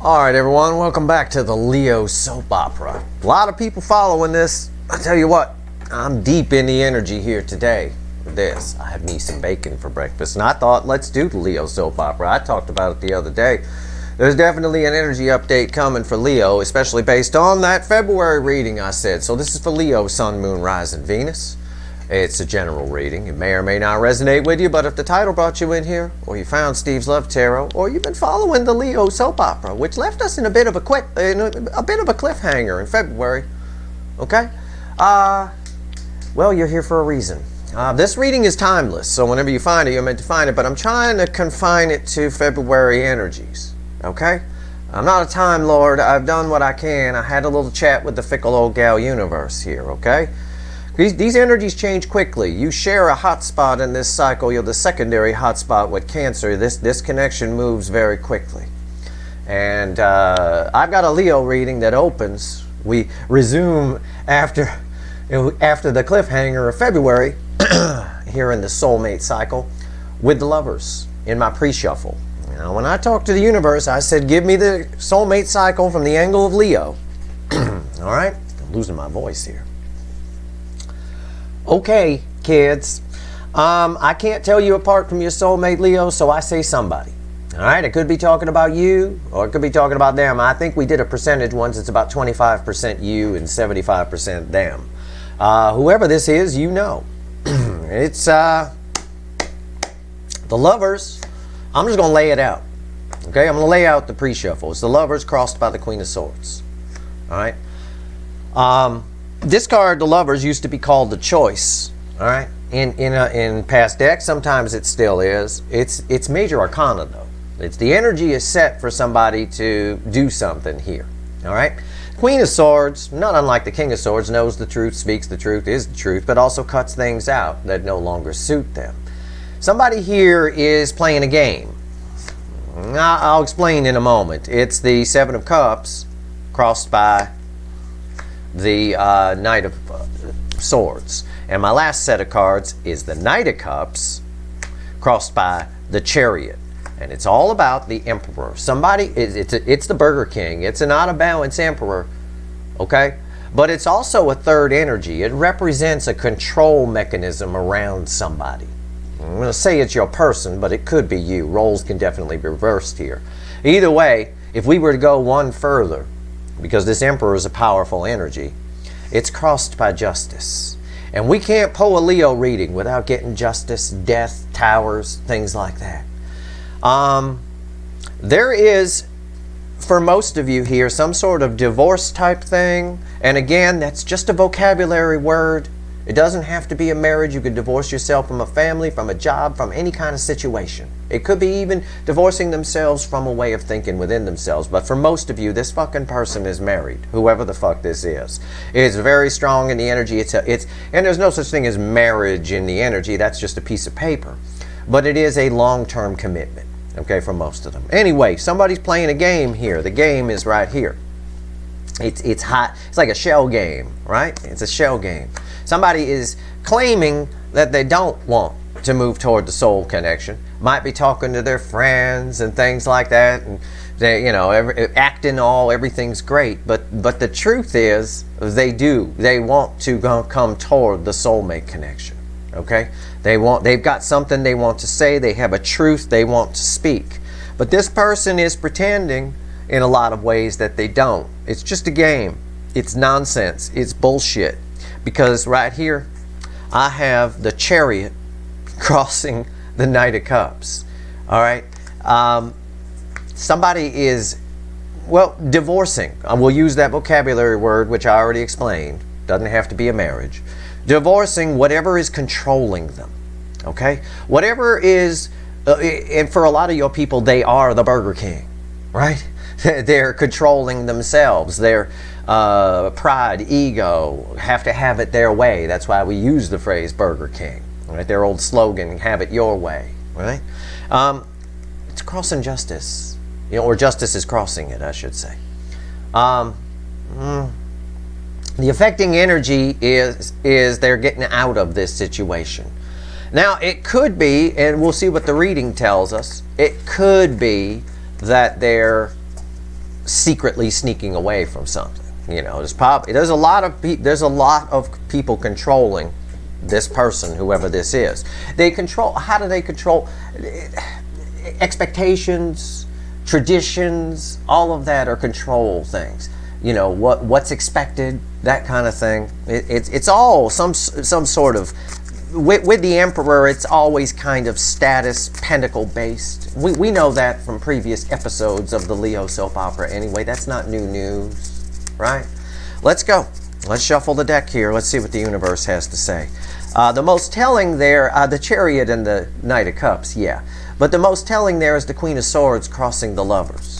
Alright everyone, welcome back to the Leo soap opera. A lot of people following this. I tell you what, I'm deep in the energy here today with this. I had me some bacon for breakfast and I thought, let's do the Leo soap opera. I talked about it the other day. There's definitely an energy update coming for Leo, especially based on that February reading I said. So this is for Leo, Sun, Moon, Rising, Venus. It's a general reading. It may or may not resonate with you, but if the title brought you in here, or you found Steve's Love Tarot, or you've been following the Leo soap opera, which left us in a bit of a cliffhanger in February, okay? Well, you're here for a reason. This reading is timeless, so whenever you find it, you're meant to find it, but I'm trying to confine it to February energies, okay? I'm not a time lord. I've done what I can. I had a little chat with the fickle old gal universe here, okay? These energies change quickly. You share a hot spot in this cycle. You're the secondary hot spot with Cancer. This connection moves very quickly. And I've got a Leo reading that opens. We resume after the cliffhanger of February here in the soulmate cycle with the Lovers in my pre-shuffle. Now, when I talked to the universe, I said, give me the soulmate cycle from the angle of Leo. All right? I'm losing my voice here. Okay, kids, I can't tell you apart from your soulmate Leo, so I say somebody. All right, it could be talking about you, or it could be talking about them. I think we did a percentage once. It's about 25% you and 75% them. Whoever this is, you know. It's the Lovers. I'm just going to lay it out. Okay, I'm going to lay out the pre-shuffle. It's the Lovers crossed by the Queen of Swords. All right. This card, the Lovers, used to be called the Choice. All right, in past decks, sometimes it still is. It's major arcana though. It's the energy is set for somebody to do something here. All right, Queen of Swords, not unlike the King of Swords, knows the truth, speaks the truth, is the truth, but also cuts things out that no longer suit them. Somebody here is playing a game. I'll explain in a moment. It's the Seven of Cups crossed by the Knight of Swords, and my last set of cards is the Knight of Cups crossed by the Chariot, and it's all about the Emperor. Somebody, it's the Burger King. It's an out-of-balance Emperor, okay, but it's also a third energy. It represents a control mechanism around somebody. I'm going to say it's your person, but it could be you. Roles can definitely be reversed here. Either way, if we were to go one further, because this Emperor is a powerful energy, it's crossed by justice. And we can't pull a Leo reading without getting justice, death, towers, things like that. There is, for most of you here, some sort of divorce type thing. And again, that's just a vocabulary word. It doesn't have to be a marriage. You could divorce yourself from a family, from a job, from any kind of situation. It could be even divorcing themselves from a way of thinking within themselves. But for most of you, this fucking person is married, whoever the fuck this is. It's very strong in the energy. And there's no such thing as marriage in the energy. That's just a piece of paper. But it is a long-term commitment, okay, for most of them. Anyway, somebody's playing a game here. The game is right here. It's hot. It's like a shell game, right? It's a shell game. Somebody is claiming that they don't want to move toward the soul connection. Might be talking to their friends and things like that, and they, you know, acting everything's great. But the truth is, they do. They want to come toward the soulmate connection. Okay, they've got something they want to say. They have a truth they want to speak. But this person is pretending in a lot of ways that they don't. It's just a game. It's nonsense. It's bullshit. Because right here, I have the Chariot crossing the Knight of Cups. All right. Somebody is, well, divorcing. We'll use that vocabulary word, which I already explained. Doesn't have to be a marriage. Divorcing whatever is controlling them. Okay. Whatever is, and for a lot of your people, they are the Burger King, right? They're controlling themselves. Their pride, ego, have to have it their way. That's why we use the phrase Burger King, right? Their old slogan, have it your way, right? It's crossing justice, you know, or justice is crossing it, I should say. The affecting energy is they're getting out of this situation. Now, it could be, and we'll see what the reading tells us, it could be that they're secretly sneaking away from something. You know, there's a lot of people controlling this person, whoever this is. They control. How do they control expectations, traditions? All of that are control things. You know, what's expected, that kind of thing. It's all some sort of, with the emperor, it's always kind of status pentacle based. We know that from previous episodes of the Leo soap opera anyway. That's not new news, right? Let's go. Let's shuffle the deck here. Let's see what the universe has to say. The most telling there, the Chariot and the Knight of Cups, yeah. But the most telling there is the Queen of Swords crossing the Lovers.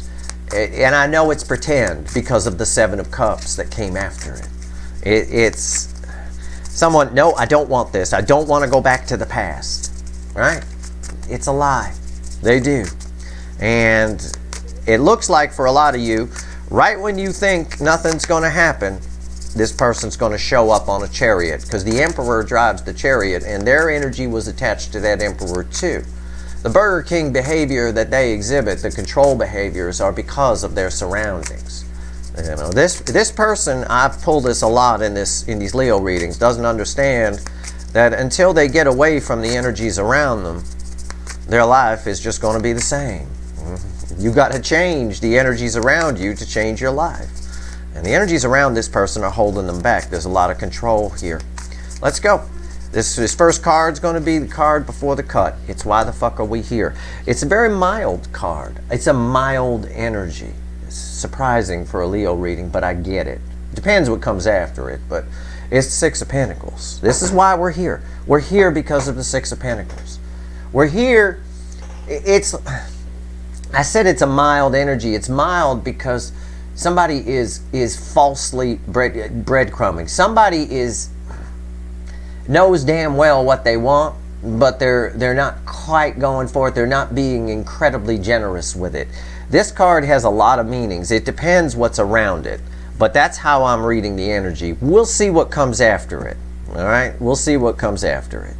And I know it's pretend because of the Seven of Cups that came after it. It's someone, no, I don't want this. I don't want to go back to the past, right? It's a lie. They do. And it looks like for a lot of you, right when you think nothing's going to happen, this person's going to show up on a chariot, because the Emperor drives the chariot and their energy was attached to that Emperor too. The Burger King behavior that they exhibit, the control behaviors, are because of their surroundings. You know, this person, I've pulled this a lot in these Leo readings, doesn't understand that until they get away from the energies around them, their life is just going to be the same. You got to change the energies around you to change your life. And the energies around this person are holding them back. There's a lot of control here. Let's go. This first card's going to be the card before the cut. It's Why the Fuck Are We Here? It's a very mild card. It's a mild energy. It's surprising for a Leo reading, but I get it. Depends what comes after it, but it's the Six of Pentacles. This is why we're here. We're here because of the Six of Pentacles. We're here. I said it's a mild energy. It's mild because somebody is falsely breadcrumbing. Somebody knows damn well what they want, but they're not quite going for it. They're not being incredibly generous with it. This card has a lot of meanings. It depends what's around it, but that's how I'm reading the energy. We'll see what comes after it. All right, we'll see what comes after it.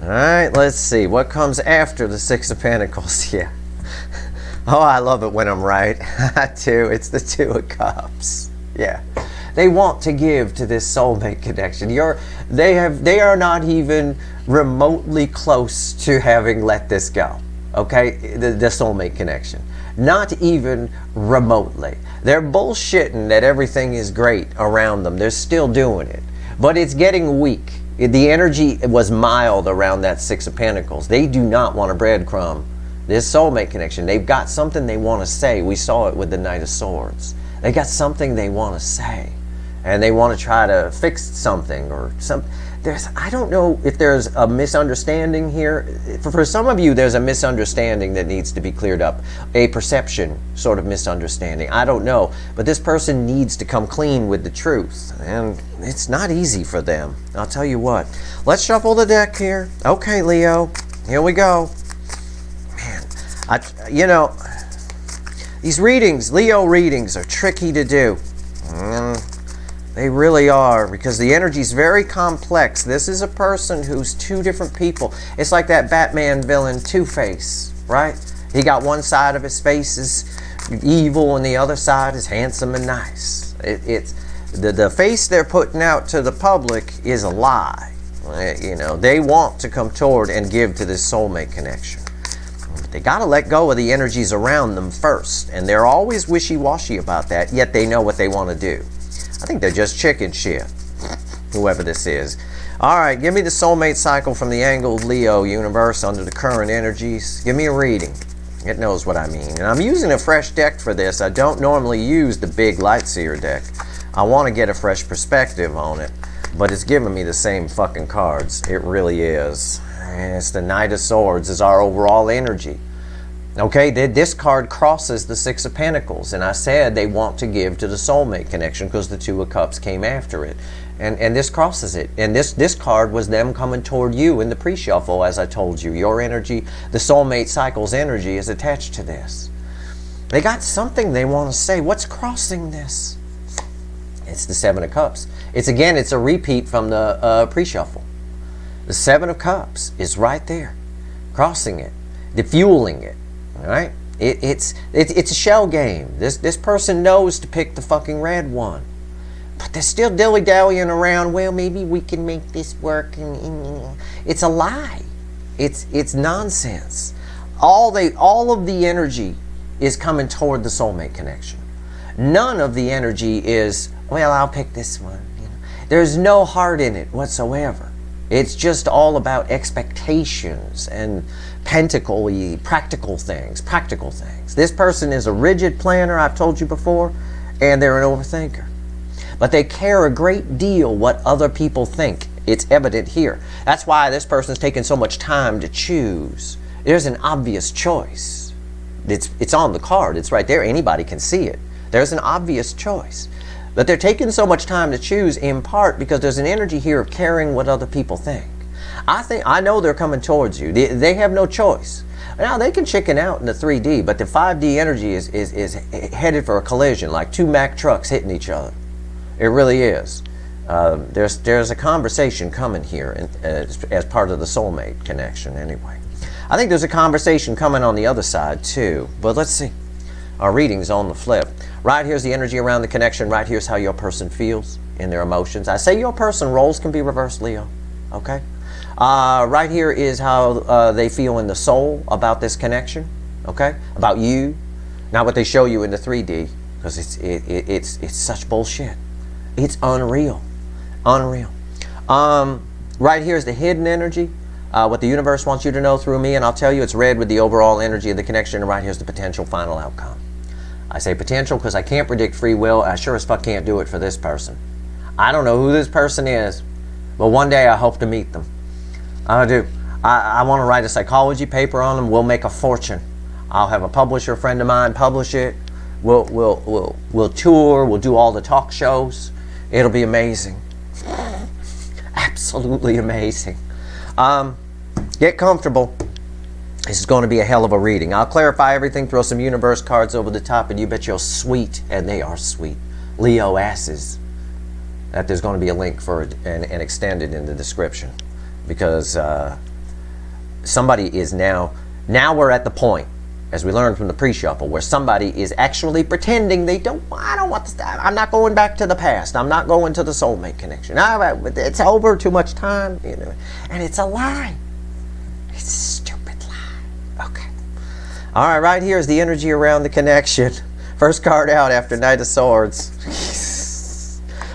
All right, let's see what comes after the Six of Pentacles. Yeah. Oh, I love it when I'm right. Too. It's the Two of Cups. Yeah. They want to give to this soulmate connection. They are not even remotely close to having let this go. Okay? The soulmate connection. Not even remotely. They're bullshitting that everything is great around them. They're still doing it. But it's getting weak. The energy was mild around that Six of Pentacles. They do not want a breadcrumb. This soulmate connection, they've got something they want to say. We saw it with the Knight of Swords. They got something they want to say. And they want to try to fix something or something. I don't know if there's a misunderstanding here. For some of you, there's a misunderstanding that needs to be cleared up. A perception sort of misunderstanding. I don't know. But this person needs to come clean with the truth. And it's not easy for them. I'll tell you what. Let's shuffle the deck here. Okay, Leo. Here we go. You know, these readings, Leo readings, are tricky to do. They really are, because the energy is very complex. This is a person who's two different people. It's like that Batman villain Two-Face, right? He got one side of his face is evil and the other side is handsome and nice. It's the face they're putting out to the public is a lie. You know, they want to come toward and give to this soulmate connection. They got to let go of the energies around them first. And they're always wishy-washy about that, yet they know what they want to do. I think they're just chicken shit, whoever this is. All right, give me the soulmate cycle from the angled Leo universe under the current energies. Give me a reading. It knows what I mean. And I'm using a fresh deck for this. I don't normally use the big Lightseer deck. I want to get a fresh perspective on it. But it's giving me the same fucking cards. It really is. It's the Knight of Swords is our overall energy. Okay, this card crosses the Six of Pentacles, and I said they want to give to the soulmate connection because the Two of Cups came after it. And this crosses it. And this card was them coming toward you in the pre-shuffle, as I told you. Your energy, the soulmate cycle's energy is attached to this. They got something they want to say. What's crossing this? It's the Seven of Cups. It's a repeat from the pre-shuffle. The Seven of Cups is right there, crossing it, defueling it. All right, It's a shell game. This person knows to pick the fucking red one, but they're still dilly-dallying around. Well, maybe we can make this work. And it's a lie. It's nonsense. All of the energy is coming toward the soulmate connection. None of the energy is, well, I'll pick this one. There's no heart in it whatsoever. It's just all about expectations and practical things. This person is a rigid planner, I've told you before, and they're an overthinker. But they care a great deal what other people think. It's evident here. That's why this person's taking so much time to choose. There's an obvious choice. It's on the card. It's right there. Anybody can see it. There's an obvious choice. But they're taking so much time to choose in part because there's an energy here of caring what other people think. I know they're coming towards you. They have no choice. Now they can chicken out in the 3D, but the 5D energy is headed for a collision, like two Mack trucks hitting each other. It really is. There's a conversation coming here as part of the soulmate connection anyway. I think there's a conversation coming on the other side too, but let's see. Our reading's on the flip. Right here's the energy around the connection. Right here's how your person feels in their emotions. I say your person roles can be reversed, Leo. Okay? Right here is how they feel in the soul about this connection. Okay? About you. Not what they show you in the 3D, because it's such bullshit. It's unreal. Unreal. Right here is the hidden energy. What the universe wants you to know through me, and I'll tell you it's red with the overall energy of the connection, and right here's the potential final outcome. I say potential because I can't predict free will. I sure as fuck can't do it for this person. I don't know who this person is, but one day I hope to meet them. I do. I want to write a psychology paper on them. We'll make a fortune. I'll have a publisher friend of mine publish it. We'll tour. We'll do all the talk shows. It'll be amazing. Absolutely amazing. Get comfortable. This is going to be a hell of a reading. I'll clarify everything, throw some universe cards over the top, and you bet you're sweet, and they are sweet, Leo asses, that there's going to be a link for it and extended in the description. Because somebody is now we're at the point, as we learned from the pre-shuffle, where somebody is actually pretending I don't want this. I'm not going back to the past. I'm not going to the soulmate connection. It's over, too much time, and it's a lie. It's a stupid lie. Okay. All right, right here is the energy around the connection. First card out after Knight of Swords.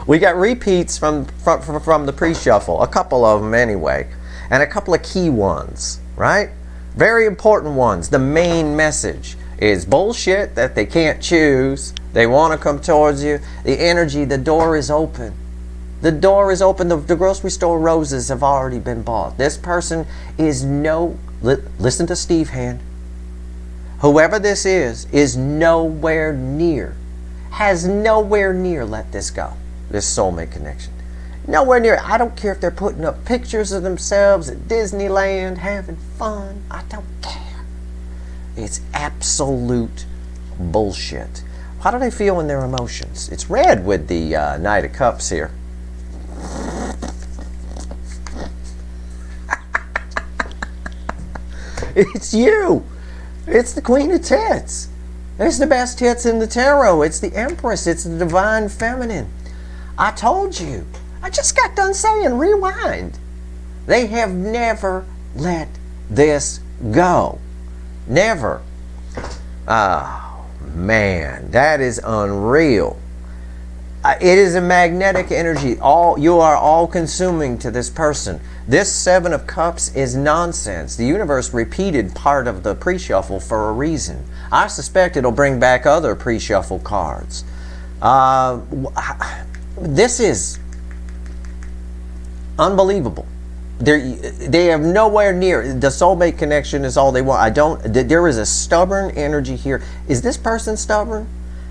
We got repeats from the pre-shuffle, a couple of them anyway, and a couple of key ones, right? Very important ones. The main message is bullshit that they can't choose. They want to come towards you. The energy, the door is open. The door is open. The grocery store roses have already been bought. This person is listen to Steve Hand. Whoever this is nowhere near, has nowhere near let this go. This soulmate connection. Nowhere near. I don't care if they're putting up pictures of themselves at Disneyland having fun. I don't care. It's absolute bullshit. How do they feel in their emotions? It's red with the Knight of Cups here. It's you. It's the Queen of Tits. It's the best tits in the tarot. It's the Empress. It's the Divine Feminine. I told you. I just got done saying, rewind. They have never let this go. Never. Oh, man. That is unreal. It is a magnetic energy. You are all consuming to this person. This Seven of Cups is nonsense. The universe repeated part of the pre-shuffle for a reason. I suspect it'll bring back other pre-shuffle cards. This is unbelievable. They have nowhere near. The soulmate connection is all they want. There is a stubborn energy here. Is this person stubborn?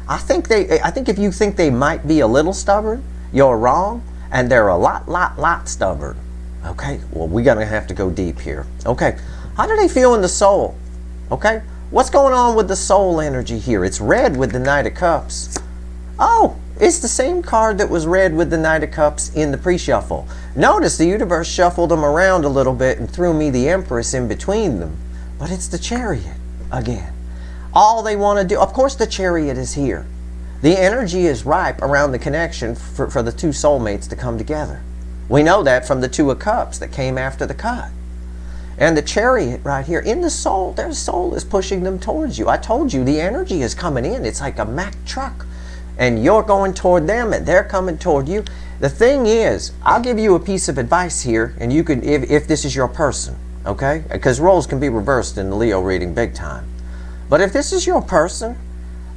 I think if you think they might be a little stubborn, you're wrong, and they're a lot stubborn. Okay, well, we're gonna have to go deep here. Okay, how do they feel in the soul? Okay, what's going on with the soul energy here? It's red with the Knight of Cups. Oh, it's the same card that was red with the Knight of Cups in the pre-shuffle. Notice the universe shuffled them around a little bit and threw me the Empress in between them, but it's the Chariot again. All they want to do, of course the chariot is here. The energy is ripe around the connection for the two soulmates to come together. We know that from the Two of Cups that came after the cut. And the chariot right here, in the soul, their soul is pushing them towards you. I told you, the energy is coming in. It's like a Mack truck. And you're going toward them and they're coming toward you. The thing is, I'll give you a piece of advice here, and you can, if this is your person, okay? Because roles can be reversed in the Leo reading big time. But if this is your person,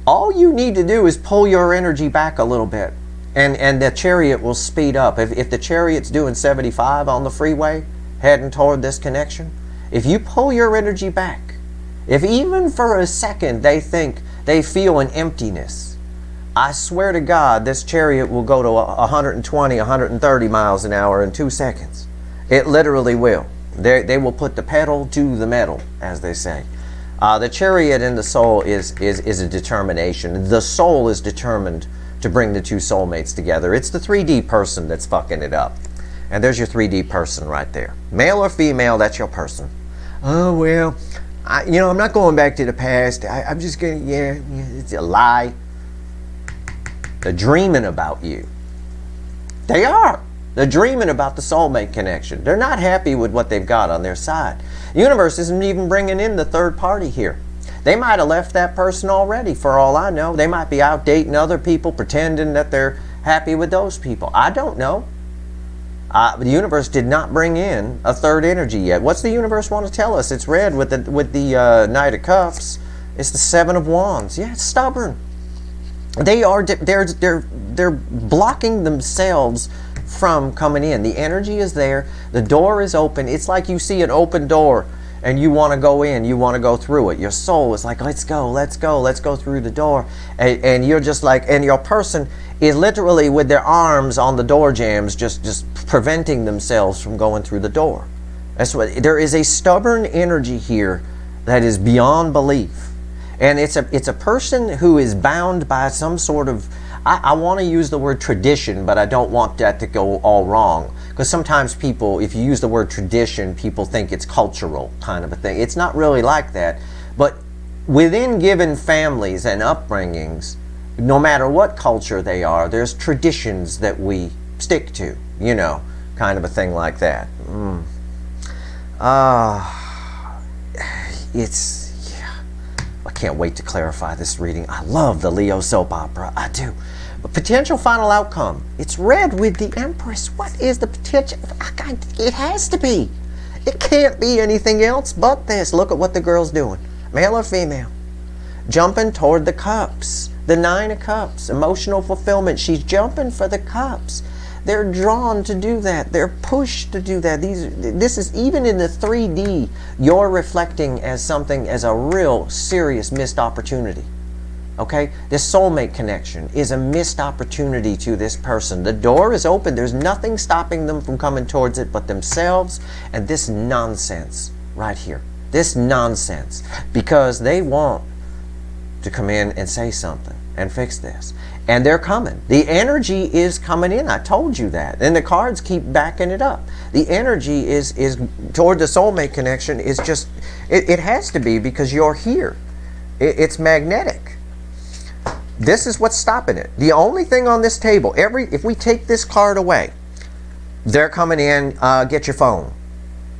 all you need to do is pull your energy back a little bit, and the chariot will speed up. If the chariot's doing 75 on the freeway, heading toward this connection, if you pull your energy back, if even for a second they feel an emptiness, I swear to God, this chariot will go to 120, 130 miles an hour in 2 seconds. It literally will. They will put the pedal to the metal, as they say. The chariot in the soul is a determination. The soul is determined to bring the two soulmates together. It's the 3D person that's fucking it up. And there's your 3D person right there. Male or female, that's your person. Oh, well, I'm not going back to the past. I'm just going to, it's a lie. They're dreaming about you. They are. They're dreaming about the soulmate connection. They're not happy with what they've got on their side. The universe isn't even bringing in the third party here. They might have left that person already, for all I know. They might be out dating other people, pretending that they're happy with those people. I don't know. The universe did not bring in a third energy yet. What's the universe want to tell us? It's red with the Knight of Cups. It's the Seven of Wands. Yeah, it's stubborn. They're blocking themselves from coming in. The energy is there. The door is open. It's like you see an open door and you want to go in. You want to go through it. Your soul is like, let's go through the door. And you're just like, and your person is literally with their arms on the door jambs, just preventing themselves from going through the door. That's what, there is a stubborn energy here that is beyond belief. And it's a person who is bound by some sort of, I want to use the word tradition, but I don't want that to go all wrong. Because sometimes people, if you use the word tradition, people think it's cultural kind of a thing. It's not really like that. But within given families and upbringings, no matter what culture they are, there's traditions that we stick to, kind of a thing like that. I can't wait to clarify this reading. I love the Leo soap opera. I do. But potential final outcome. It's red with the Empress. What is the potential? It has to be. It can't be anything else but this. Look at what the girl's doing. Male or female. Jumping toward the cups. The Nine of Cups. Emotional fulfillment. She's jumping for the cups. They're drawn to do that. They're pushed to do that. This is even in the 3D, you're reflecting as something, as a real serious missed opportunity. Okay? This soulmate connection is a missed opportunity to this person. The door is open. There's nothing stopping them from coming towards it but themselves and this nonsense right here. This nonsense. Because they want to come in and say something and fix this. And they're coming. The energy is coming in. I told you that. And the cards keep backing it up. The energy is toward the soulmate connection is just, it has to be because you're here. It's magnetic. This is what's stopping it. The only thing on this table, if we take this card away, they're coming in, get your phone.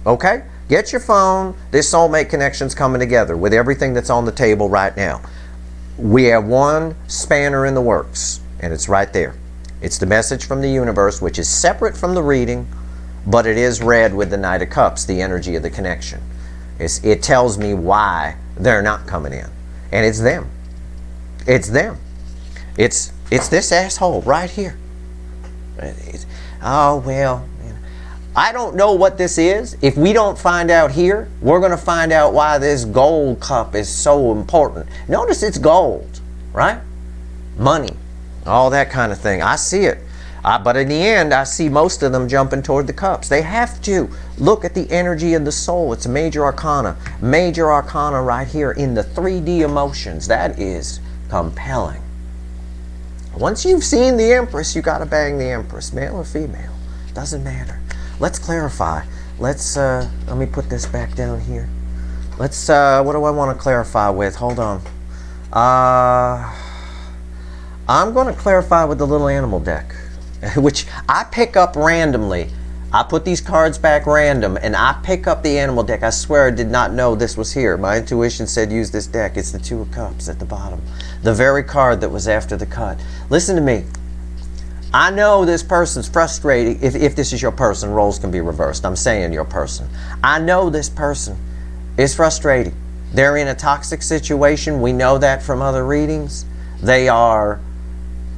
Okay? Get your phone. This soulmate connection's coming together with everything that's on the table right now. We have one spanner in the works, and it's right there. It's the message from the universe, which is separate from the reading, but it is red with the Knight of Cups, the energy of the connection. It tells me why they're not coming in. And it's them. It's them. It's this asshole right here. Oh, well, I don't know what this is. If we don't find out here, we're going to find out why this gold cup is so important. Notice it's gold, right? Money, all that kind of thing. I see it. But in the end, I see most of them jumping toward the cups. They have to look at the energy in the soul. It's a major arcana. Major arcana right here in the 3D emotions. That is compelling. Once you've seen the Empress, you got to bang the Empress. Male or female. Doesn't matter. Let's clarify. Let me put this back down here. What do I want to clarify with? Hold on. I'm going to clarify with the little animal deck, which I pick up randomly. I put these cards back random, and I pick up the animal deck. I swear I did not know this was here. My intuition said use this deck. It's the Two of Cups at the bottom. The very card that was after the cut. Listen to me. I know this person's frustrated. If this is your person, roles can be reversed. I'm saying your person. I know this person is frustrated. They're in a toxic situation. We know that from other readings. They are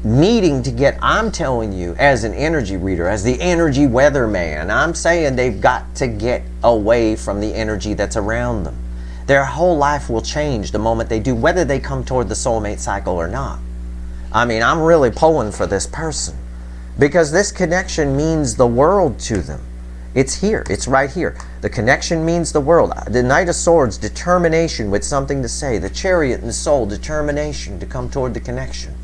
needing to get, I'm telling you, as an energy reader, as the energy weatherman, I'm saying they've got to get away from the energy that's around them. Their whole life will change the moment they do, whether they come toward the soulmate cycle or not. I mean, I'm really pulling for this person because this connection means the world to them. It's here. It's right here. The connection means the world. The Knight of Swords, determination with something to say. The Chariot and the Soul, determination to come toward the connection.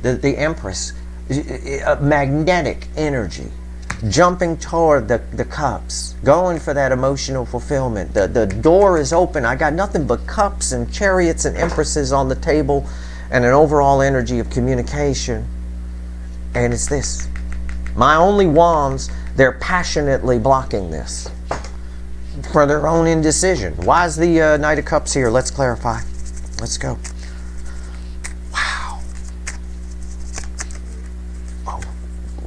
The Empress, magnetic energy, jumping toward the cups, going for that emotional fulfillment. The door is open. I got nothing but cups and chariots and empresses on the table and an overall energy of communication. And it's this. My only wands, they're passionately blocking this for their own indecision. Why is the Knight of Cups here? Let's clarify. Let's go.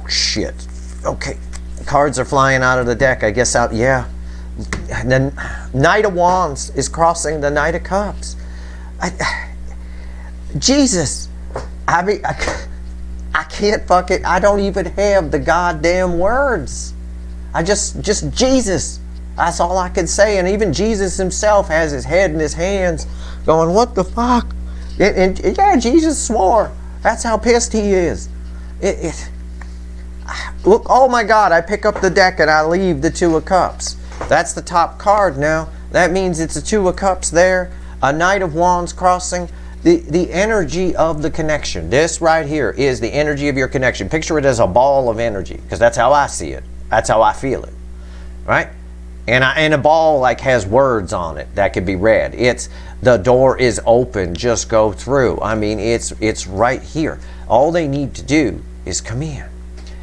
Shit. Okay. Cards are flying out of the deck. I guess out. Yeah. The Knight of Wands is crossing the Knight of Cups. Jesus. I mean, I can't fuck it. I don't even have the goddamn words. I just Jesus. That's all I can say. And even Jesus himself has his head in his hands going, what the fuck? And yeah, Jesus swore. That's how pissed he is. Look, oh my God, I pick up the deck and I leave the Two of Cups. That's the top card now. That means it's a Two of Cups there, a Knight of Wands crossing. The energy of the connection. This right here is the energy of your connection. Picture it as a ball of energy, because that's how I see it. That's how I feel it, right? And a ball like has words on it that could be read. It's the door is open, just go through. I mean, it's right here. All they need to do is come in.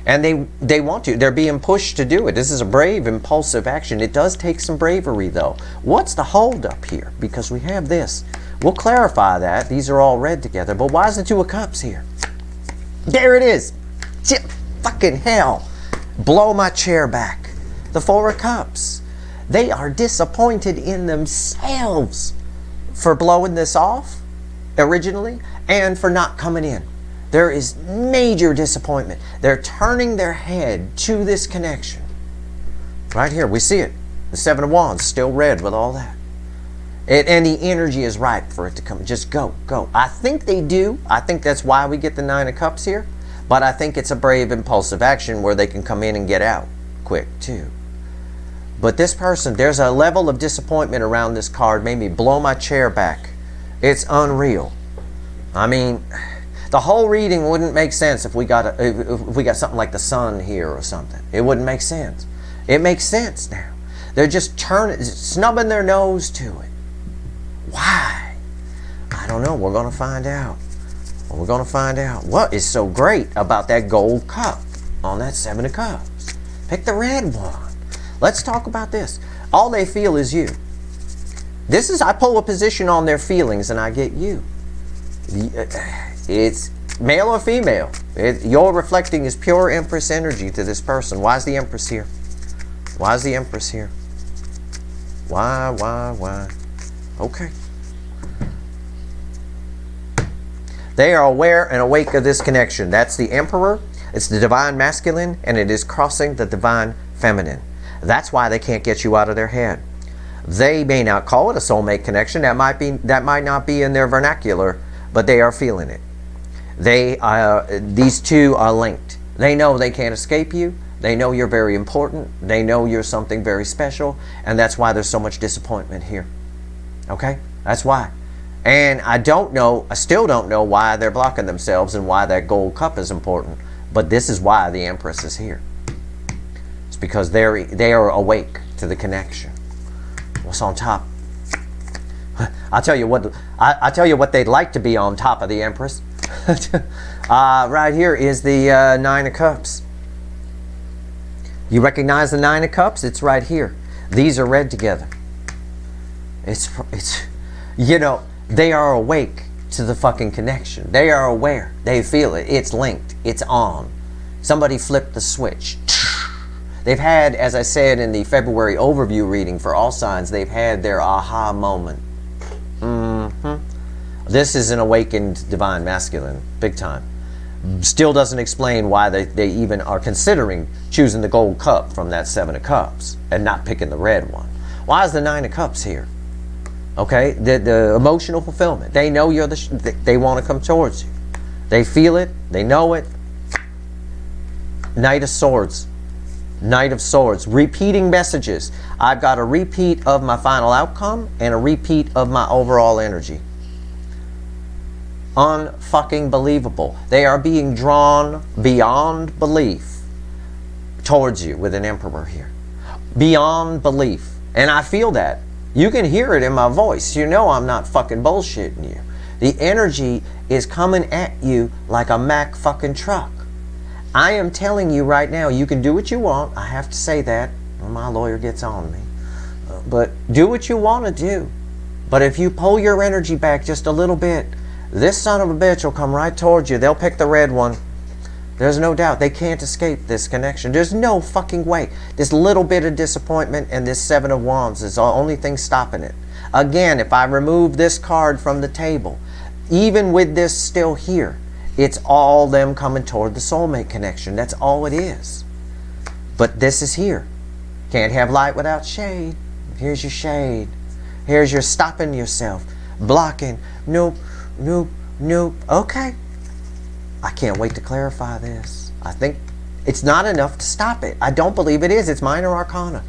And they want to. They're being pushed to do it. This is a brave, impulsive action. It does take some bravery, though. What's the holdup here? Because we have this. We'll clarify that. These are all read together. But why is the Two of Cups here? There it is. Fucking hell. Blow my chair back. The Four of Cups. They are disappointed in themselves for blowing this off originally and for not coming in. There is major disappointment. They're turning their head to this connection. Right here, we see it. The Seven of Wands, still red with all that. And the energy is ripe for it to come. Just go, go. I think they do. I think that's why we get the Nine of Cups here. But I think it's a brave, impulsive action where they can come in and get out quick, too. But this person, there's a level of disappointment around this card. Made me blow my chair back. It's unreal. I mean, the whole reading wouldn't make sense if we got something like the Sun here or something. It wouldn't make sense. It makes sense now. They're just snubbing their nose to it. Why? I don't know. We're going to find out. We're going to find out. What is so great about that gold cup on that Seven of Cups? Pick the red one. Let's talk about this. All they feel is you. This is, I pull a position on their feelings and I get you. It's male or female. You're reflecting is pure Empress energy to this person. Why is the Empress here? Why is the Empress here? Why? Okay. They are aware and awake of this connection. That's the Emperor. It's the divine masculine, and it is crossing the divine feminine. That's why they can't get you out of their head. They may not call it a soulmate connection. That might not be in their vernacular, but they are feeling it. These two are linked. They know they can't escape you. They know you're very important. They know you're something very special, and that's why there's so much disappointment here. Okay? That's why. And I still don't know why they're blocking themselves and why that gold cup is important, but this is why the Empress is here. It's because they are awake to the connection. What's on top? I'll tell you what. I tell you what they'd like to be on top of the Empress. Right here is the Nine of Cups. You recognize the Nine of Cups? It's right here. These are read together. It's you know, they are awake to the fucking connection. They are aware. They feel it. It's linked. It's on. Somebody flipped the switch. They've had, as I said in the February overview reading for all signs, they've had their aha moment. This is an awakened divine masculine, big time. Still doesn't explain why they even are considering choosing the gold cup from that Seven of Cups and not picking the red one. Why is the Nine of Cups here? Okay, the emotional fulfillment. They know you're they want to come towards you. They feel it. They know it. Knight of Swords. Knight of Swords. Repeating messages. I've got a repeat of my final outcome and a repeat of my overall energy. Unfucking believable. They are being drawn beyond belief towards you with an Emperor here. Beyond belief. And I feel that. You can hear it in my voice. You know I'm not fucking bullshitting you. The energy is coming at you like a Mack fucking truck. I am telling you right now, you can do what you want. I have to say that, or my lawyer gets on me. But do what you want to do. But if you pull your energy back just a little bit, this son of a bitch will come right towards you. They'll pick the red one. There's no doubt. They can't escape this connection. There's no fucking way. This little bit of disappointment and this Seven of Wands is the only thing stopping it. Again, if I remove this card from the table, even with this still here, it's all them coming toward the soulmate connection. That's all it is. But this is here. Can't have light without shade. Here's your shade. Here's your stopping yourself. Blocking. Nope. Nope. Nope. Okay. I can't wait to clarify this. I think it's not enough to stop it. I don't believe it is. It's minor arcana.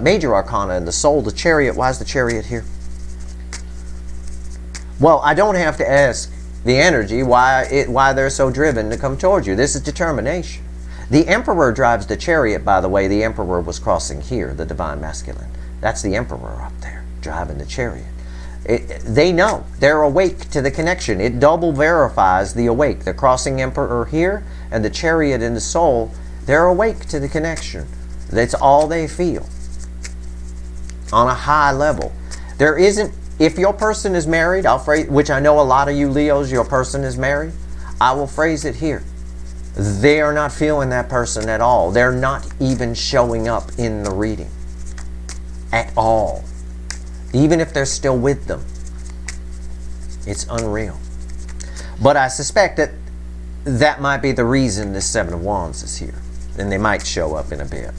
Major arcana and the soul, the chariot. Why is the chariot here? Well, I don't have to ask the energy why they're so driven to come towards you. This is determination. The Emperor drives the chariot, by the way. The Emperor was crossing here, the divine masculine. That's the Emperor up there driving the chariot. They know. They're awake to the connection. It double verifies the awake. The crossing Emperor here and the chariot in the soul, they're awake to the connection. That's all they feel. On a high level. There isn't, if your person is married, I'll phrase, which I know a lot of you Leos, your person is married, I will phrase it here. They are not feeling that person at all. They're not even showing up in the reading. At all. Even if they're still with them. It's unreal. But I suspect that that might be the reason this Seven of Wands is here. And they might show up in a bit.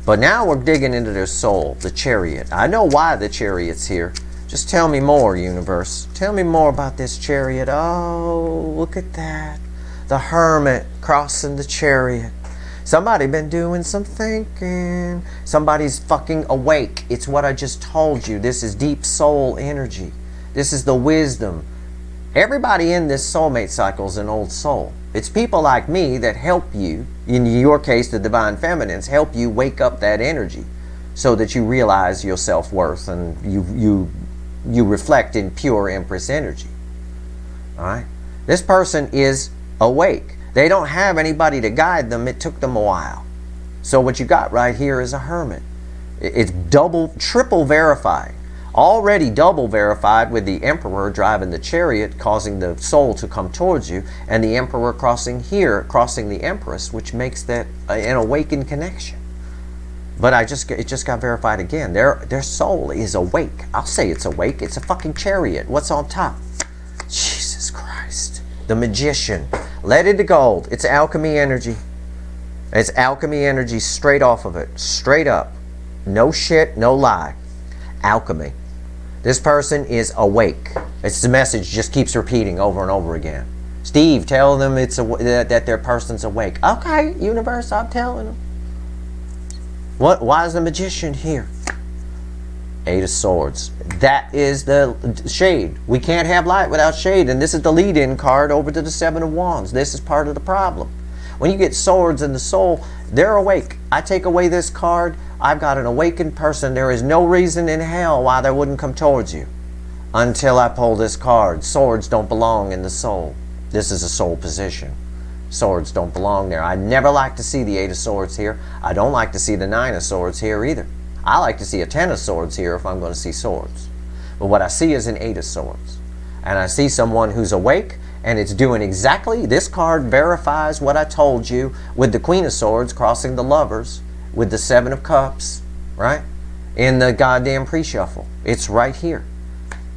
But now we're digging into their soul, the chariot. I know why the chariot's here. Just tell me more, universe. Tell me more about this chariot. Oh, look at that. The hermit crossing the chariot. Somebody been doing some thinking. Somebody's fucking awake. It's what I just told you. This is deep soul energy. This is the wisdom. Everybody in this soulmate cycle is an old soul. It's people like me that help you, in your case the divine feminines, help you wake up that energy so that you realize your self-worth and you reflect in pure Empress energy. Alright? This person is awake. They don't have anybody to guide them. It took them a while. So what you got right here is a hermit. It's double, triple verified. Already double verified with the Emperor driving the chariot, causing the soul to come towards you, and the Emperor crossing here, crossing the Empress, which makes that an awakened connection. But it just got verified again. Their soul is awake. I'll say it's awake. It's a fucking chariot. What's on top? Jesus Christ. The Magician. Leaded to gold. It's alchemy energy. It's alchemy energy straight off of it. Straight up. No shit, no lie. Alchemy. This person is awake. It's the message just keeps repeating over and over again. Steve, tell them that their person's awake. Okay, universe, I'm telling them. Why is the Magician here? Eight of Swords. That is the shade. We can't have light without shade. And this is the lead-in card over to the Seven of Wands. This is part of the problem. When you get swords in the soul, they're awake. I take away this card, I've got an awakened person. There is no reason in hell why they wouldn't come towards you. until I pull this card. Swords don't belong in the soul. This is a soul position. Swords don't belong there. I never like to see the 8 of Swords here. I don't like to see the 9 of Swords here either. I like to see a 10 of Swords here if I'm going to see swords. But what I see is an 8 of Swords. And I see someone who's awake, and it's doing exactly, this card verifies what I told you with the Queen of Swords crossing the Lovers with the 7 of Cups, right? In the goddamn pre-shuffle. It's right here.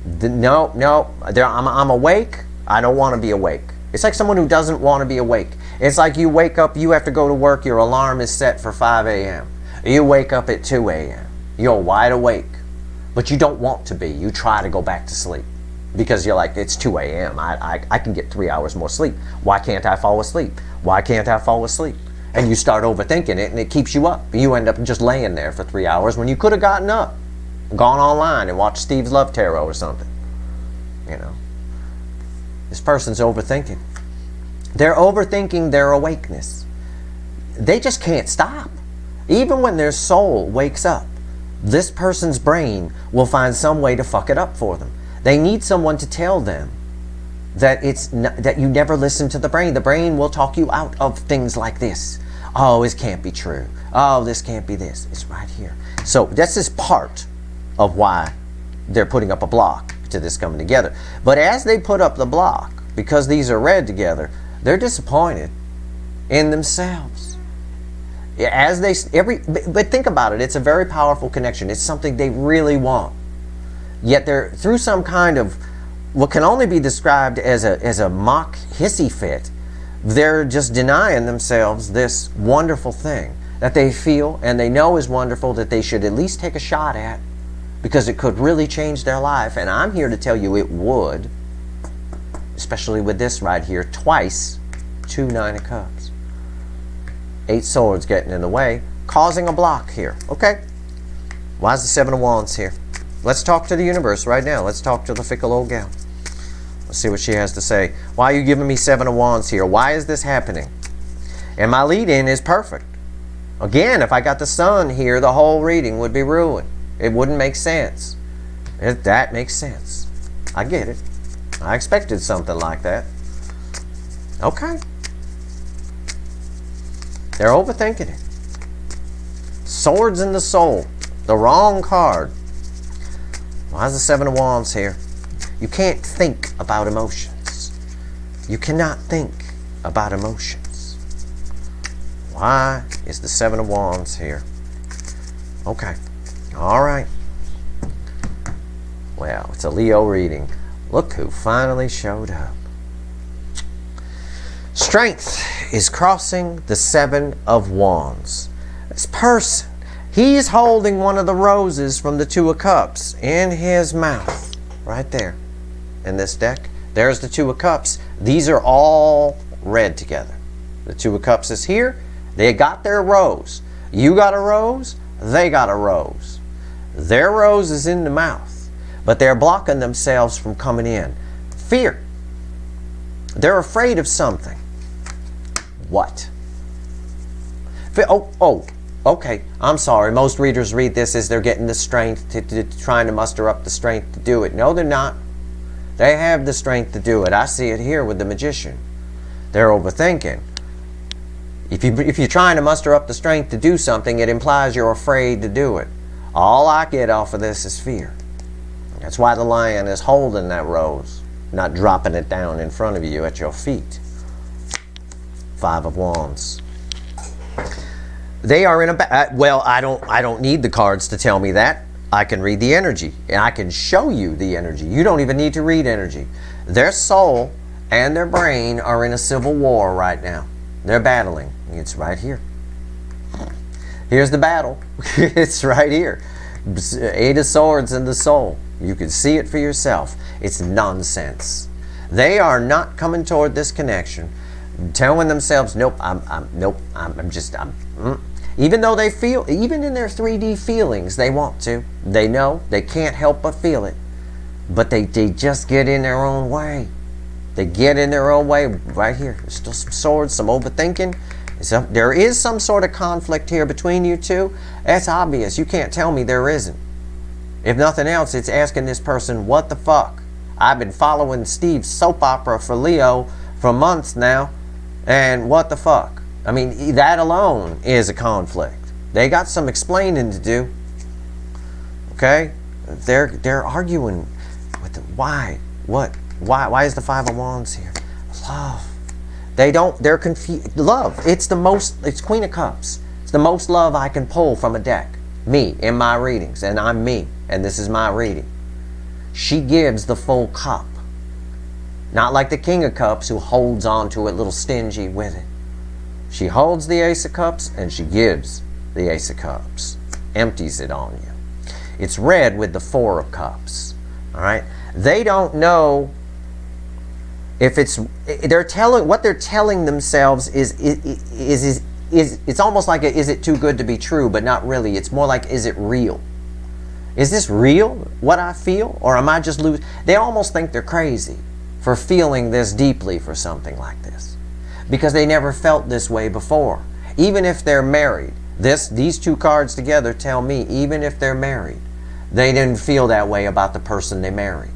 I'm awake. I don't want to be awake. It's like someone who doesn't want to be awake. It's like you wake up, you have to go to work, your alarm is set for 5 a.m. You wake up at 2 a.m. You're wide awake, but you don't want to be. You try to go back to sleep because you're like, it's 2 a.m. I can get 3 hours more sleep. Why can't I fall asleep? Why can't I fall asleep? And you start overthinking it, and it keeps you up. You end up just laying there for 3 hours when you could have gotten up, gone online and watched Steve's Love Tarot or something. You know, this person's overthinking. They're overthinking their awakeness. They just can't stop. Even when their soul wakes up, this person's brain will find some way to fuck it up for them. They need someone to tell them that that you never listen to the brain. The brain will talk you out of things like this. Oh, this can't be true. Oh, this can't be this. It's right here. So this is part of why they're putting up a block to this coming together. But as they put up the block, because these are read together, they're disappointed in themselves. But think about it. It's a very powerful connection. It's something they really want. Yet they're through some kind of what can only be described as a mock hissy fit. They're just denying themselves this wonderful thing that they feel and they know is wonderful, that they should at least take a shot at, because it could really change their life. And I'm here to tell you it would, especially with this right here, twice, 2 9 of Cups. 8 Swords getting in the way, causing a block here. Okay, why is the 7 of Wands here? Let's talk to the universe right now. Let's talk to the fickle old gal. Let's see what she has to say. Why are you giving me 7 of Wands here? Why is this happening? And my lead-in is perfect. Again, if I got the Sun here, the whole reading would be ruined. It wouldn't make sense. That makes sense. I get it. I expected something like that. Okay. They're overthinking it. Swords in the soul. The wrong card. Why is the 7 of Wands here? You can't think about emotions. You cannot think about emotions. Why is the 7 of Wands here? Okay. All right. Well, it's a Leo reading. Look who finally showed up. Strength is crossing the 7 of Wands. This person, he's holding one of the roses from the 2 of Cups in his mouth. Right there. In this deck. There's the 2 of Cups. These are all read together. The 2 of Cups is here. They got their rose. You got a rose. They got a rose. Their rose is in the mouth. But they're blocking themselves from coming in. Fear. They're afraid of something. What? Okay. I'm sorry. Most readers read this as they're getting the strength to trying to muster up the strength to do it. No, they're not. They have the strength to do it. I see it here with the Magician. They're overthinking. If you're trying to muster up the strength to do something, it implies you're afraid to do it. All I get off of this is fear. That's why the Lion is holding that rose, not dropping it down in front of you at your feet. 5 of Wands. They are in a well, I don't need the cards to tell me that. I can read the energy, and I can show you the energy. You don't even need to read energy. Their soul and their brain are in a civil war right now. They're battling. It's right here. Here's the battle. It's right here. 8 of Swords in the soul. You can see it for yourself. It's nonsense. They are not coming toward this connection, telling themselves, nope, even though they feel, even in their 3D feelings, they want to. They know. They can't help but feel it. But they just get in their own way. They get in their own way right here. There's still some swords, some overthinking. There is some sort of conflict here between you two. That's obvious. You can't tell me there isn't. If nothing else, it's asking this person, what the fuck? I've been following Steve's soap opera for Leo for months now, and what the fuck? I mean, that alone is a conflict. They got some explaining to do. Okay? They're arguing with the why? What? Why is the Five of Wands here? Love. They're confused. Love. It's Queen of Cups. It's the most love I can pull from a deck. Me, in my readings. And I'm me. And this is my reading. She gives the full cup. Not like the King of Cups who holds on to it a little stingy with it. She holds the Ace of Cups and she gives the Ace of Cups. Empties it on you. It's red with the Four of Cups. Alright? They don't know if it's... what they're telling themselves is it's almost like is it too good to be true, but not really. It's more like, is it real? Is this real, what I feel? Or am I just losing? They almost think they're crazy for feeling this deeply for something like this. Because they never felt this way before. Even if they're married. These two cards together tell me, even if they're married, they didn't feel that way about the person they married.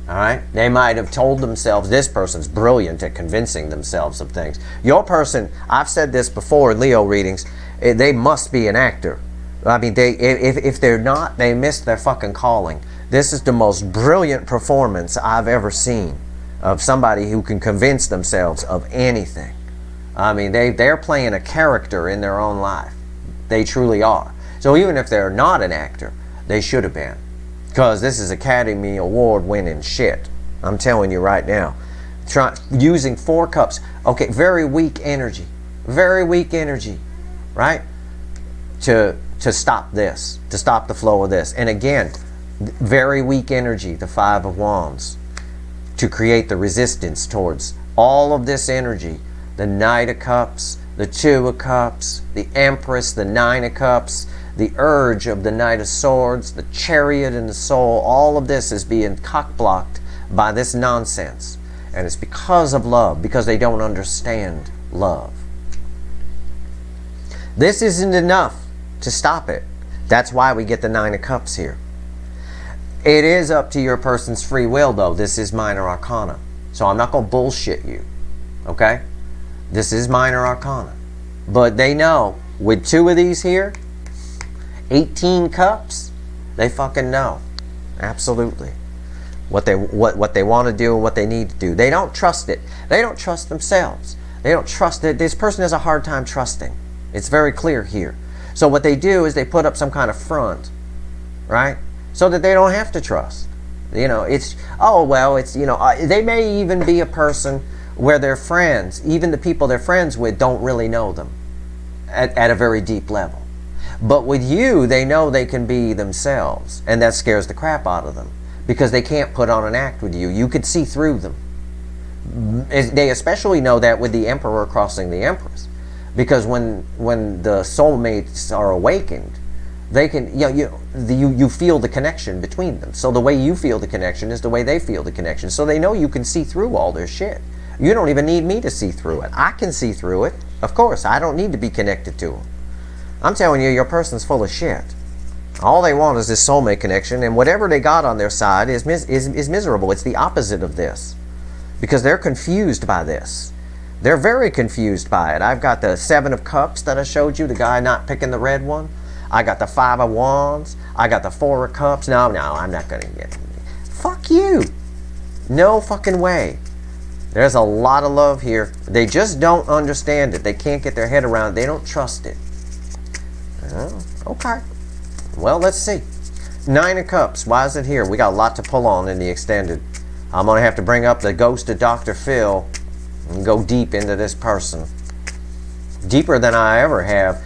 Alright? They might have told themselves, this person's brilliant at convincing themselves of things. Your person, I've said this before in Leo readings, they must be an actor. I mean, if they're not, they missed their fucking calling. This is the most brilliant performance I've ever seen of somebody who can convince themselves of anything. I mean, they're playing a character in their own life. They truly are. So even if they're not an actor, they should have been. Because this is Academy Award winning shit. I'm telling you right now. Using Four Cups. Okay, very weak energy. Very weak energy. Right? To stop this. To stop the flow of this. And again, very weak energy, the Five of Wands. To create the resistance towards all of this energy. The Knight of Cups, the Two of Cups, the Empress, the Nine of Cups, the urge of the Knight of Swords, the Chariot and the Soul. All of this is being cock-blocked by this nonsense. And it's because of love, because they don't understand love. This isn't enough to stop it. That's why we get the Nine of Cups here. It is up to your person's free will, though. This is minor arcana. So I'm not going to bullshit you. Okay? This is minor arcana. But they know, with two of these here, 18 cups, they fucking know. Absolutely. What they want to do and what they need to do. They don't trust it. They don't trust themselves. They don't trust it. This person has a hard time trusting. It's very clear here. So what they do is they put up some kind of front, right? So that they don't have to trust. You know, it's, oh, well, it's, you know, they may even be a person where their friends, even the people they're friends with, don't really know them at a very deep level. But with you, they know they can be themselves, and that scares the crap out of them because they can't put on an act with you. You could see through them. They especially know that with the Emperor crossing the Empress, because when the soulmates are awakened, they can, you feel the connection between them. So the way you feel the connection is the way they feel the connection. So they know you can see through all their shit. You don't even need me to see through it. I can see through it. Of course, I don't need to be connected to them. I'm telling you, your person's full of shit. All they want is this soulmate connection, and whatever they got on their side is miserable. It's the opposite of this. Because they're confused by this. They're very confused by it. I've got the Seven of Cups that I showed you, the guy not picking the red one. I got the Five of Wands. I got the Four of Cups. No, I'm not going to get it. Fuck you. No fucking way. There's a lot of love here. They just don't understand it. They can't get their head around it. They don't trust it. Oh, okay. Well, let's see. Nine of Cups. Why is it here? We got a lot to pull on in the extended. I'm going to have to bring up the ghost of Dr. Phil and go deep into this person. Deeper than I ever have.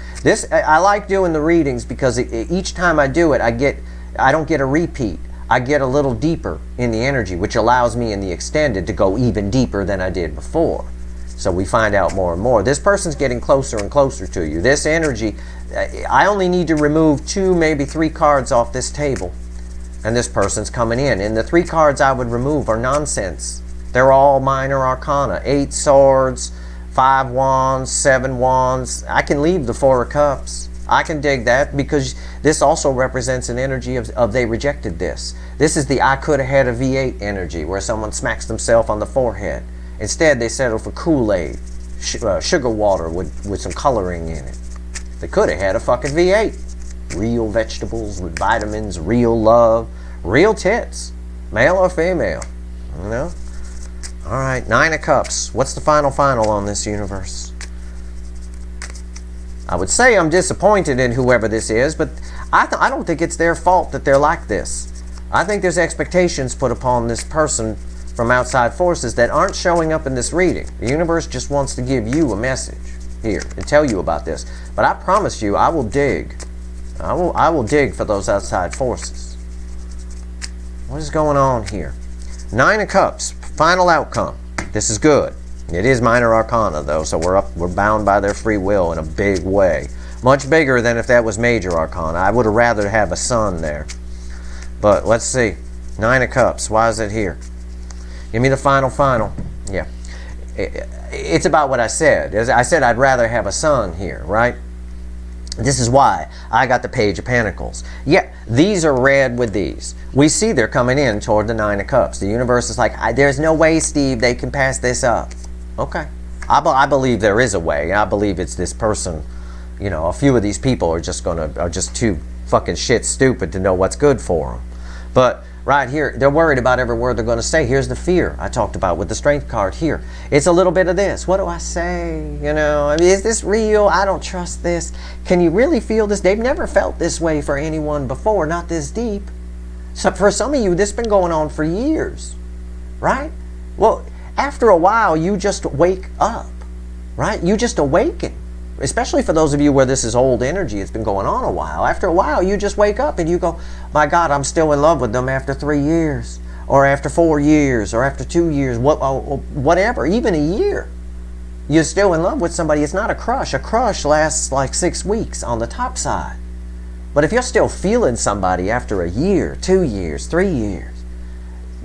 I like doing the readings because each time I do it, I don't get a repeat. I get a little deeper in the energy, which allows me in the extended to go even deeper than I did before. So we find out more and more. This person's getting closer and closer to you. This energy, I only need to remove 2, maybe 3 cards off this table. And this person's coming in. And the 3 cards I would remove are nonsense. They're all minor arcana. 8 swords, 5 wands, 7 wands. I can leave the 4 of cups. I can dig that, because this also represents an energy of they rejected this. This is the I could have had a V8 energy, where someone smacks themselves on the forehead. Instead, they settle for Kool-Aid, sugar water with some coloring in it. They could have had a fucking V8. Real vegetables with vitamins, real love, real tits, male or female, you know? All right, 9 of Cups. What's the final on this universe? I would say I'm disappointed in whoever this is, but I don't think it's their fault that they're like this. I think there's expectations put upon this person from outside forces that aren't showing up in this reading. The universe just wants to give you a message here and tell you about this. But I promise you, I will dig. I will dig for those outside forces. What is going on here? 9 of Cups, final outcome. This is good. It is minor arcana though, so we're bound by their free will in a big way. Much bigger than if that was major arcana. I would have rather have a sun there. But let's see. 9 of Cups. Why is it here? Give me the final. Yeah. It's about what I said. I said I'd rather have a sun here, right? This is why I got the Page of Pentacles. Yeah, these are red with these. We see they're coming in toward the 9 of Cups. The universe is like, there's no way, Steve, they can pass this up. Okay. I believe there is a way. I believe it's this person. You know, a few of these people are just too fucking shit stupid to know what's good for them. But right here, they're worried about every word they're going to say. Here's the fear I talked about with the Strength card here. It's a little bit of this. What do I say? You know, I mean, is this real? I don't trust this. Can you really feel this? They've never felt this way for anyone before, not this deep. So for some of you, this has been going on for years, right? Well, after a while, you just wake up, right? You just awaken. Especially for those of you where this is old energy, it's been going on a while. After a while, you just wake up and you go, my God, I'm still in love with them after 3 years, or after 4 years, or after 2 years, whatever, even a year. You're still in love with somebody. It's not a crush. A crush lasts like 6 weeks on the top side. But if you're still feeling somebody after a year, 2 years, 3 years,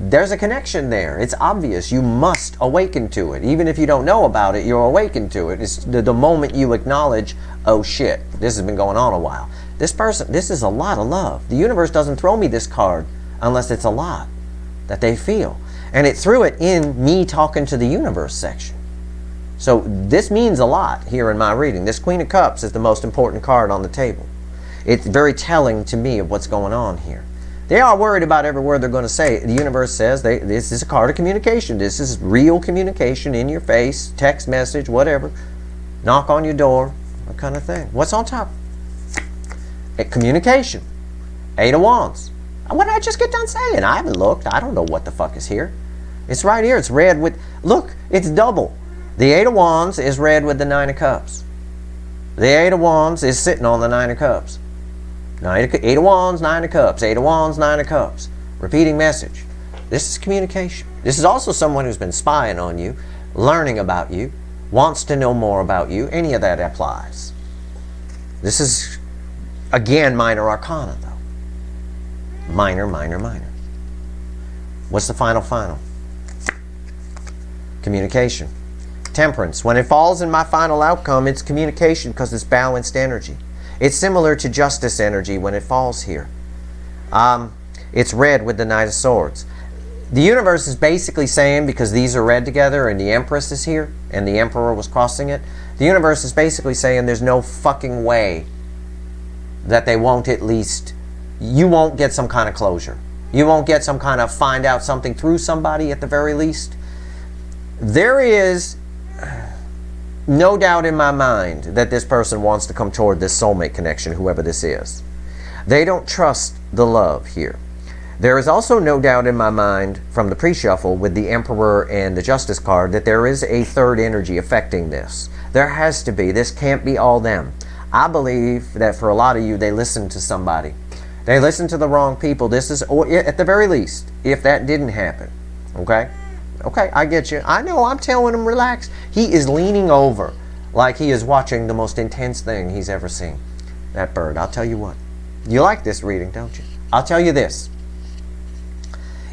there's a connection there. It's obvious. You must awaken to it. Even if you don't know about it, you're awakened to it. It's the moment you acknowledge, oh shit, this has been going on a while. This person, this is a lot of love. The universe doesn't throw me this card unless it's a lot that they feel. And it threw it in me talking to the universe section. So this means a lot here in my reading. This Queen of Cups is the most important card on the table. It's very telling to me of what's going on here. They are worried about every word they're going to say. The universe says this is a card of communication. This is real communication in your face, text message, whatever. Knock on your door, that kind of thing. What's on top? Communication. 8 of Wands. What did I just get done saying? I haven't looked. I don't know what the fuck is here. It's right here. It's red with... Look, it's double. The 8 of Wands is red with the 9 of Cups. The 8 of Wands is sitting on the 9 of Cups. 8 of Wands, 9 of Cups. 8 of Wands, 9 of Cups. Repeating message. This is communication. This is also someone who's been spying on you, learning about you, wants to know more about you. Any of that applies. This is, again, minor arcana, though. Minor. What's the final? Communication. Temperance. When it falls in my final outcome, it's communication because it's balanced energy. It's similar to justice energy when it falls here. It's red with the Knight of Swords. The universe is basically saying, because these are red together and the Empress is here and the Emperor was crossing it, the universe is basically saying there's no fucking way that they won't at least, you won't get some kind of closure. You won't get some kind of find out something through somebody at the very least. There is no doubt in my mind that this person wants to come toward this soulmate connection, whoever this is. They don't trust the love here. There is also no doubt in my mind from the pre-shuffle with the Emperor and the Justice card that there is a third energy affecting this. There has to be. This can't be all them. I believe that for a lot of you, they listen to somebody. They listen to the wrong people. This is, or at the very least, if that didn't happen, okay? Okay, I get you. I know, I'm telling him relax. He is leaning over like he is watching the most intense thing he's ever seen. That bird, I'll tell you what. You like this reading, don't you? I'll tell you this.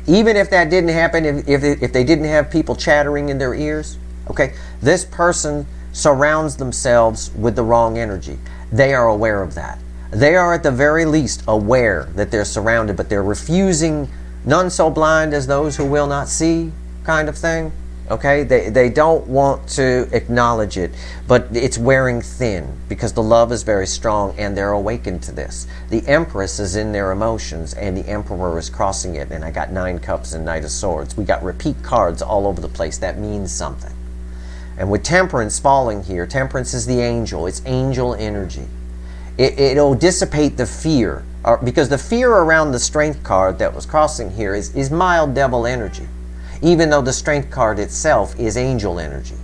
Even if that didn't happen, if they didn't have people chattering in their ears, okay, this person surrounds themselves with the wrong energy. They are aware of that. They are at the very least aware that they're surrounded, but they're refusing, none so blind as those who will not see kind of thing. Okay, they don't want to acknowledge it, but it's wearing thin because the love is very strong and they're awakened to this. The Empress is in their emotions and the Emperor is crossing it, and I got 9 cups and Knight of Swords. We got repeat cards all over the place. That means something. And with Temperance falling here, Temperance is the angel. It's angel energy. It'll dissipate the fear, because the fear around the Strength card that was crossing here is mild devil energy, even though the Strength card itself is angel energy.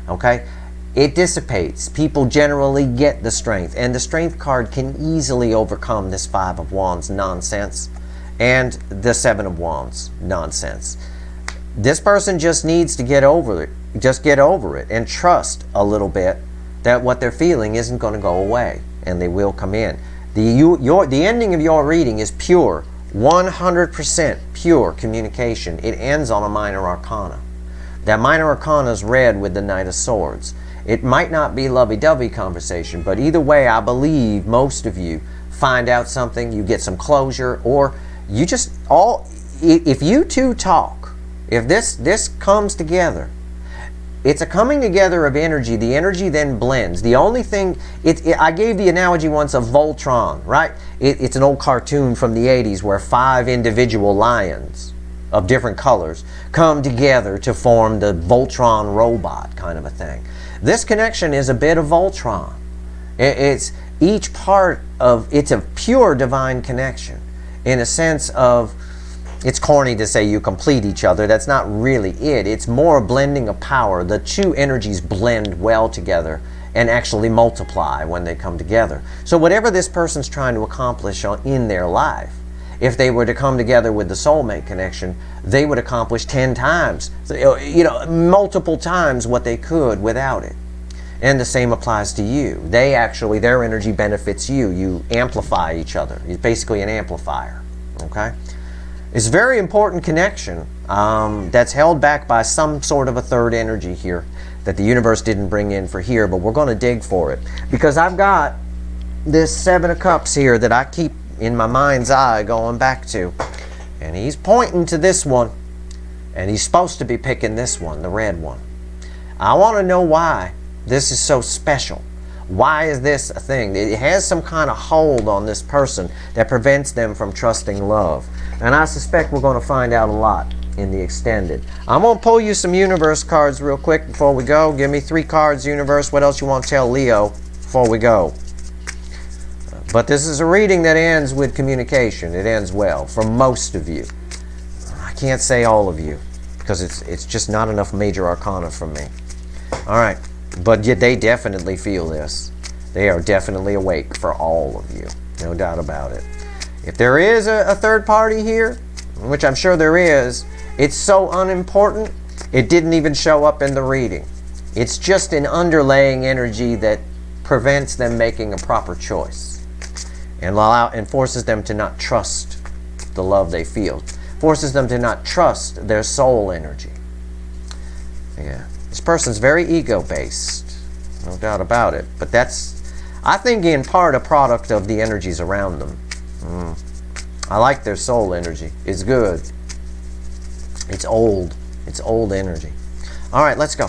Okay? It dissipates. People generally get the Strength, and the Strength card can easily overcome this 5 of Wands nonsense and the 7 of Wands nonsense. This person just needs to get over it. Just get over it and trust a little bit that what they're feeling isn't going to go away, and they will come in. The ending of your reading is pure, 100% pure communication. It ends on a minor arcana. That minor arcana is read with the Knight of Swords. It might not be lovey-dovey conversation, but either way, I believe most of you find out something, you get some closure, or you just if you two talk, if this comes together, it's a coming together of energy. The energy then blends. The only thing, I gave the analogy once of Voltron, right? It's an old cartoon from the 80s where 5 individual lions of different colors come together to form the Voltron robot kind of a thing. This connection is a bit of Voltron. It's each part of, it's a pure divine connection in a sense of, it's corny to say you complete each other. That's not really it. It's more a blending of power. The 2 energies blend well together and actually multiply when they come together. So whatever this person's trying to accomplish in their life, if they were to come together with the soulmate connection, they would accomplish 10 times, multiple times what they could without it. And the same applies to you. Their energy benefits you. You amplify each other. It's basically an amplifier. Okay? It's a very important connection that's held back by some sort of a third energy here that the universe didn't bring in for here, but we're going to dig for it. Because I've got this 7 of Cups here that I keep in my mind's eye going back to. And he's pointing to this one, and he's supposed to be picking this one, the red one. I want to know why this is so special. Why is this a thing? It has some kind of hold on this person that prevents them from trusting love. And I suspect we're going to find out a lot in the extended. I'm going to pull you some universe cards real quick before we go. Give me 3 cards, universe. What else you want to tell Leo before we go? But this is a reading that ends with communication. It ends well for most of you. I can't say all of you because it's just not enough major arcana from me. All right. But yet they definitely feel this. They are definitely awake for all of you. No doubt about it. If there is a third party here, which I'm sure there is, it's so unimportant, it didn't even show up in the reading. It's just an underlaying energy that prevents them making a proper choice and forces them to not trust the love they feel. Forces them to not trust their soul energy. Yeah. This person's very ego-based, no doubt about it. But that's, I think, in part a product of the energies around them. I like their soul energy. It's good. It's old. It's old energy. All right, let's go.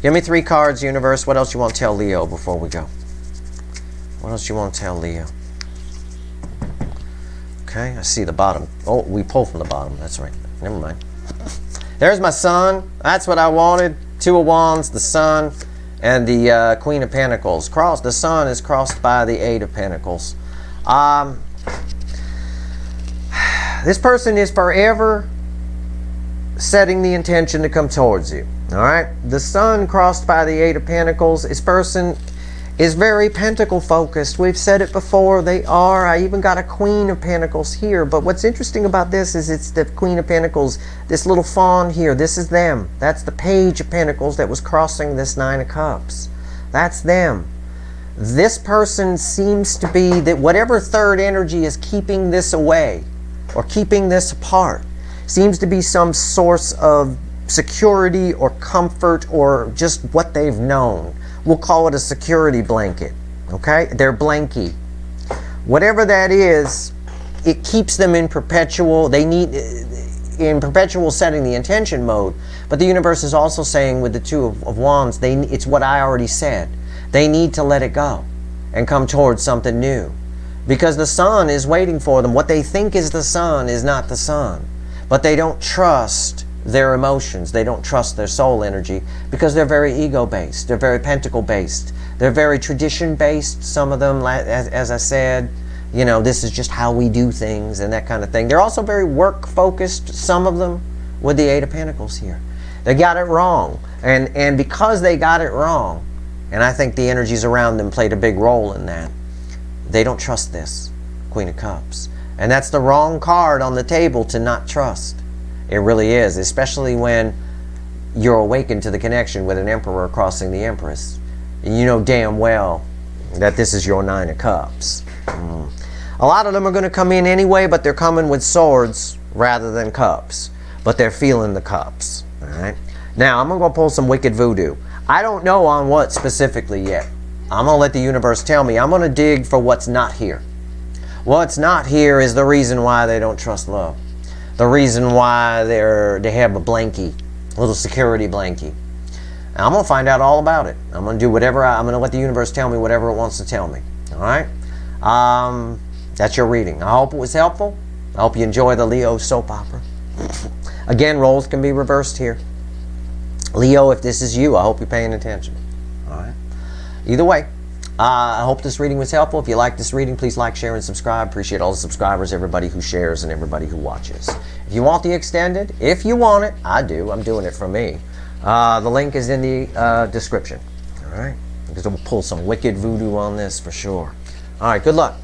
Give me 3 cards, universe. What else you want to tell Leo before we go? What else you want to tell Leo? Okay, I see the bottom. Oh, we pulled from the bottom. That's right. Never mind. There's my sun. That's what I wanted. 2 of Wands, the Sun, and the Queen of Pentacles. The Sun is crossed by the 8 of Pentacles. This person is forever setting the intention to come towards you. All right? The Sun crossed by the 8 of Pentacles. This person is very pentacle focused. We've said it before. They are. I even got a Queen of Pentacles here. But what's interesting about this is it's the Queen of Pentacles, this little fawn here. This is them. That's the Page of Pentacles that was crossing this 9 of Cups. That's them. This person seems to be that whatever third energy is keeping this away or keeping this apart seems to be some source of security or comfort or just what they've known. We'll call it a security blanket, okay? Their blankie. Whatever that is, it keeps them in perpetual, in perpetual setting the intention mode. But the universe is also saying with the Two of Wands, it's what I already said. They need to let it go and come towards something new. Because the sun is waiting for them. What they think is the sun is not the sun. But they don't trust their emotions. They don't trust their soul energy because they're very ego-based. They're very pentacle-based. They're very tradition-based. Some of them, as I said, you know, this is just how we do things and that kind of thing. They're also very work-focused, some of them, with the Eight of Pentacles here. They got it wrong. And because they got it wrong, and I think the energies around them played a big role in that, they don't trust this Queen of Cups. And that's the wrong card on the table to not trust. It really is, especially when you're awakened to the connection with an Emperor crossing the Empress. And you know damn well that this is your Nine of Cups. A lot of them are going to come in anyway, but they're coming with swords rather than cups. But they're feeling the cups. All right. Now, I'm going to go pull some wicked voodoo. I don't know on what specifically yet. I'm going to let the universe tell me. I'm going to dig for what's not here. What's not here is the reason why they don't trust love. The reason why they have a blankie, a little security blankie. And I'm going to find out all about it. I'm going to do whatever, I'm going to let the universe tell me whatever it wants to tell me. All right? That's your reading. I hope it was helpful. I hope you enjoy the Leo soap opera. Again, roles can be reversed here. Leo, if this is you, I hope you're paying attention. All right? Either way, I hope this reading was helpful. If you like this reading, please like, share, and subscribe. Appreciate all the subscribers, everybody who shares, and everybody who watches. If you want the extended, if you want it, I do. I'm doing it for me. The link is in the description. All right? Because we'll pull some wicked voodoo on this for sure. All right, good luck.